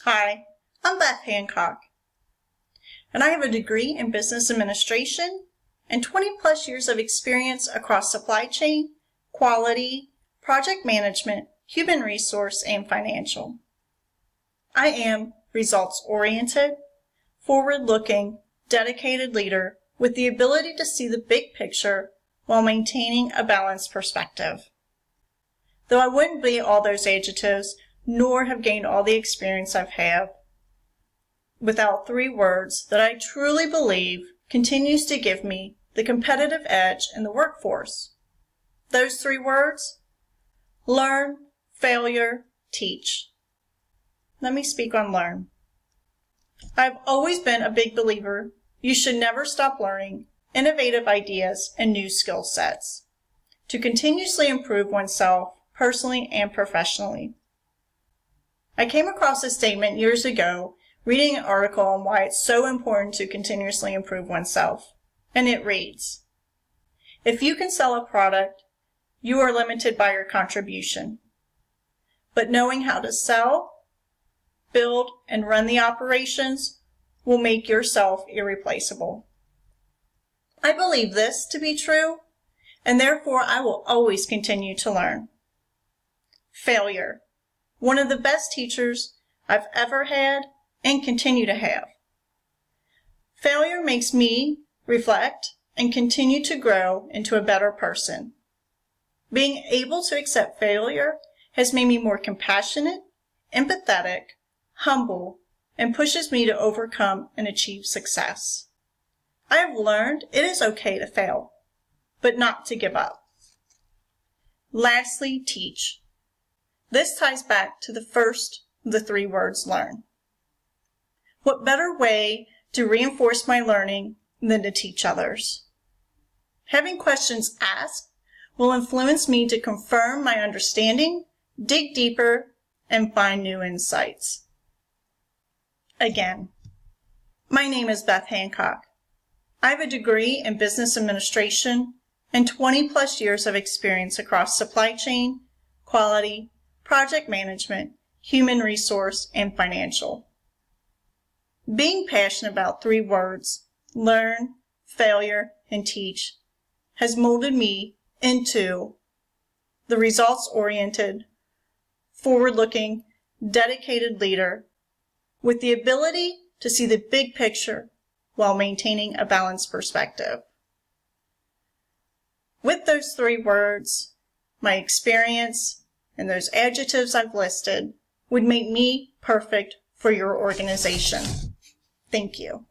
Hi, I'm Beth Hancock, and I have a degree in business administration and 20 plus years of experience across supply chain, quality, project management, human resource, and financial. I am results-oriented, forward-looking, dedicated leader with the ability to see the big picture while maintaining a balanced perspective. Though I wouldn't be all those adjectives, nor have gained all the experience I've had without 3 words that I truly believe continues to give me the competitive edge in the workforce. Those 3 words: learn, failure, teach. Let me speak on learn. I've always been a big believer you should never stop learning innovative ideas and new skill sets to continuously improve oneself personally and professionally. I came across a statement years ago reading an article on why it's so important to continuously improve oneself, and it reads, "If you can sell a product, you are limited by your contribution. But knowing how to sell, build, and run the operations will make yourself irreplaceable." I believe this to be true, and therefore I will always continue to learn. Failure. One of the best teachers I've ever had and continue to have. Failure makes me reflect and continue to grow into a better person. Being able to accept failure has made me more compassionate, empathetic, humble, and pushes me to overcome and achieve success. I have learned it is okay to fail, but not to give up. Lastly, teach. This ties back to the first of the 3 words, learn. What better way to reinforce my learning than to teach others? Having questions asked will influence me to confirm my understanding, dig deeper, and find new insights. Again, my name is Beth Hancock. I have a degree in business administration and 20 plus years of experience across supply chain, quality, project management, human resource, and financial. Being passionate about 3 words, learn, failure, and teach, has molded me into the results-oriented, forward-looking, dedicated leader with the ability to see the big picture while maintaining a balanced perspective. With those 3 words, my experience, and those adjectives I've listed would make me perfect for your organization. Thank you.